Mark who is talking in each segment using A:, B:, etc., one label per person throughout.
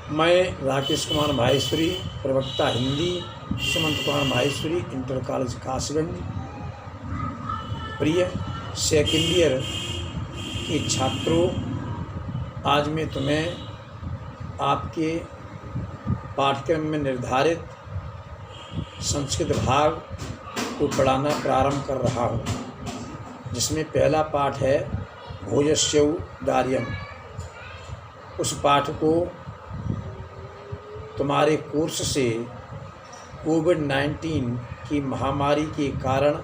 A: मैं राकेश कुमार माहेश्वरी, प्रवक्ता Hindi, Sumant Kumar Maheshwari, inter college Kasganj. प्रिय सेकेंड ईयर के छात्रों, आज मैं तुम्हें आपके पाठ्यक्रम में निर्धारित संस्कृत भाग को पढ़ाना प्रारंभ कर रहा हूँ, जिसमें पहला पाठ है भोजस्यौदार्यम्। उस पाठ को तुम्हारे कोर्स से कोविड-19 की महामारी के कारण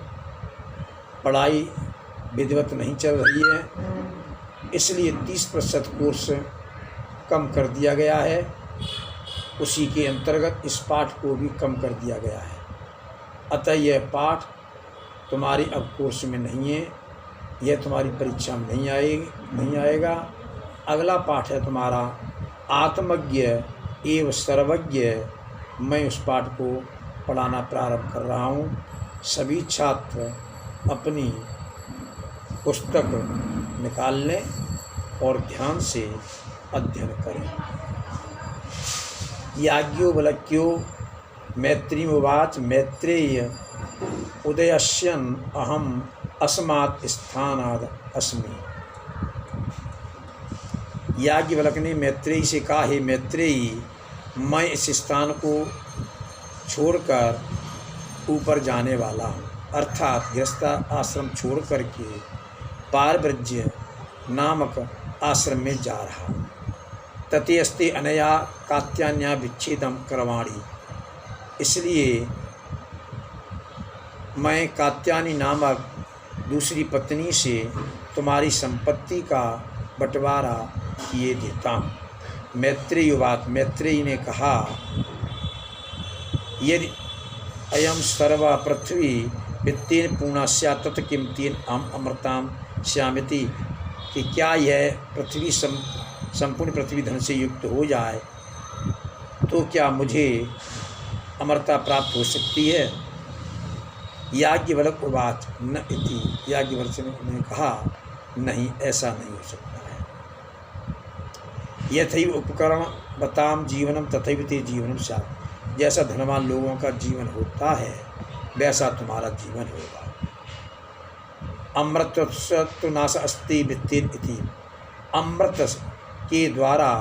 A: पढ़ाई विधिवत नहीं चल रही है, इसलिए 30% कोर्स कम कर दिया गया है। उसी के अंतर्गत इस पाठ को भी कम कर दिया गया है। अतः यह पाठ तुम्हारे अब कोर्स में नहीं है, यह तुम्हारी परीक्षा में नहीं आएगा। अगला पाठ है तुम्हारा आत्मज्ञ एवं सर्वज्ञ। मैं उस पाठ को पढ़ाना प्रारंभ कर रहा हूँ। सभी छात्र अपनी पुस्तक निकाल लें और ध्यान से अध्ययन करें। याज्ञवल्क्यो मैत्रीमुवाच मैत्रेय उदयस्यन् अहम् अस्मात् स्थानाद् अस्मि। याज्ञवल्क्य ने मैत्रेयी से कहा, हे मैत्रेयी, मैं इस स्थान को छोड़कर ऊपर जाने वाला हूँ, अर्थात गृहस्थ आश्रम छोड़ करके पारव्रज्य नामक आश्रम में जा रहा हूँ। तते अस्ति अनया कात्यान्या विच्छेदम करवाणी। इसलिए मैं कात्यायनी नामक दूसरी पत्नी से तुम्हारी संपत्ति का बंटवारा किए देता हूँ। मैत्रेयुवाच, मैत्रेयी ने कहा, यदि अयम सर्वा पृथ्वी वित्तेन पूर्णा स्यात् तत् किं तेन अहम् अमृतां स्यामिति, कि क्या यह पृथ्वी संपूर्ण पृथ्वी धन से युक्त हो जाए तो क्या मुझे अमरता प्राप्त हो सकती है। याज्ञवल्क्य उवाच न इति। याज्ञवल्क्य ने कहा, नहीं, ऐसा नहीं हो सकता है। यथैव उपकरण बताम जीवनम तथैव ते जीवनम स्यात्। जैसा धनवान लोगों का जीवन होता है वैसा तुम्हारा जीवन होगा। अमृतत्व नाश अस्ति वित्तेन इति। अमृत के द्वारा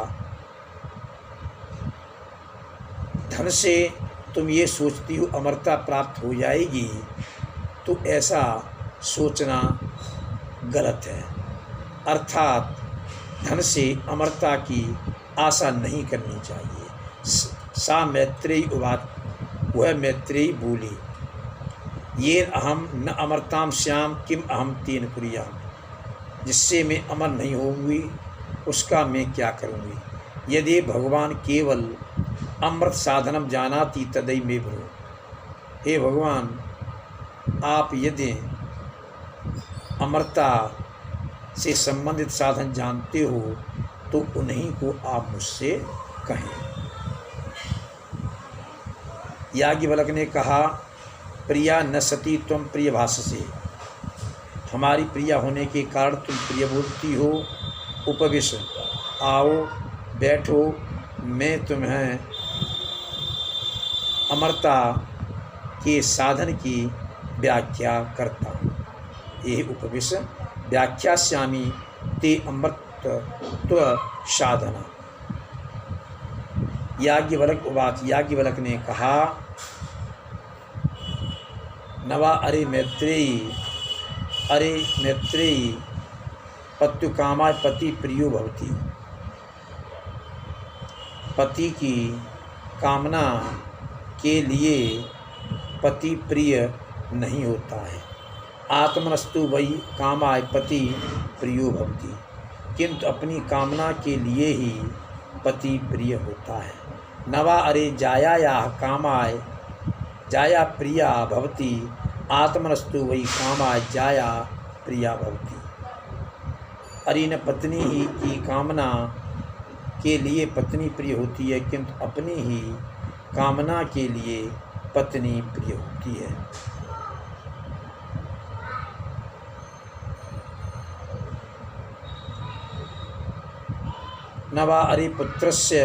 A: धन से तुम ये सोचती हो अमरता प्राप्त हो जाएगी, तो ऐसा सोचना गलत है। अर्थात धन से अमरता की आशा नहीं करनी चाहिए। सा मैत्रेयी उवाच, वह मैत्रेयी बोली, ये अहम न अमरताम श्याम किम अहम तेन कुर्याम। जिससे मैं अमर नहीं होंगी उसका मैं क्या करूँगी। यदि भगवान केवल अमृत साधनम जानाति तदै मे ब्रो। हे भगवान, आप यदि अमरता से संबंधित साधन जानते हो तो उन्हीं को आप मुझसे कहें। याज्ञवल्क्य ने कहा, प्रिया न सती त्वं प्रिय भाषसे। हमारी प्रिया होने के कारण तुम प्रिय बोलती हो। उपविश, आओ बैठो, मैं तुम्हें अमरता के साधन की व्याख्या करता हूँ। ये उपविश व्याख्यास्यामि ते अमृतत्व साधना। याज्ञवल्क्य उवाच। याज्ञवल्क्य ने कहा, नवा अरे मैत्रेयी, अरे मैत्रेयी, पत्युकामाय पति प्रियो भवति। पति की कामना के लिए पति प्रिय नहीं होता है। आत्मनस्तु वै कामाय पति प्रियो भवति। किंतु अपनी कामना के लिए ही पति प्रिय होता है। नवा अरे जायायाः कामाय जाया प्रिया भवति। आत्मनस्तु वै कामाय जाया प्रिया भवति। अरे न पत्नी ही की कामना के लिए पत्नी प्रिय होती है, किंतु अपनी ही कामना के लिए पत्नी प्रिय होती है। न वा अरे पुत्रस्य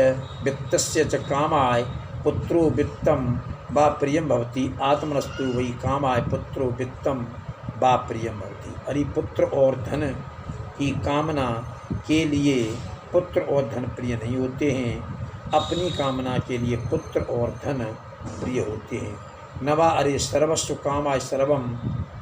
A: वित्तस्य च कामाय पुत्रो वित्तं वा प्रियं भवति आत्मनस्तु वै कामाय पुत्रो वित्तं वा प्रियं भवति। अरे पुत्र और धन की कामना के लिए पुत्र और धन प्रिय नहीं होते हैं, अपनी कामना के लिए पुत्र और धन प्रिय होते हैं। न वा अरे सर्वस्व कामाय सर्वं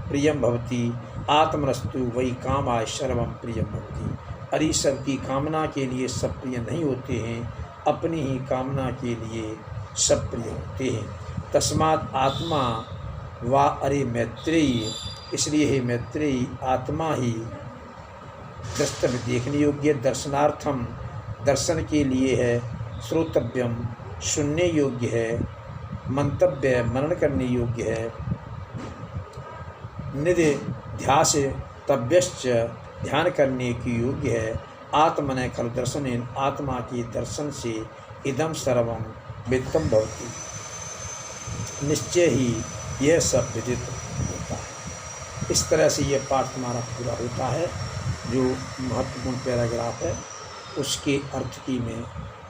A: प्रियं भवति आत्मनस्तु वै कामाय सर्वं प्रियं भवति। अरे सब की कामना के लिए सब प्रिय नहीं होते हैं, अपनी ही कामना के लिए सब प्रिय होते हैं। तस्मात् आत्मा वा अरे मैत्रेयी, इसलिए हे मैत्रेयी आत्मा ही द्रष्टव्य देखने योग्य, दर्शनार्थम दर्शन के लिए है, श्रोतव्यम सुनने योग्य है, मंतव्य मनन करने योग्य है, निधिध्यास तव्यश्च ध्यान करने की योग्य है। आत्मने खलु दर्शनेन आत्मा के दर्शन से इदम सर्वम वित्तम भवति, निश्चय ही यह सब विदित होता है। इस तरह से यह पाठ हमारा पूरा होता है। जो महत्वपूर्ण पैराग्राफ है उसके अर्थ की मैं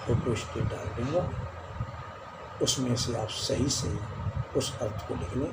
A: फोटो स्टेट डाल दूँगा, उसमें से आप सही से उस अर्थ को लिख लें।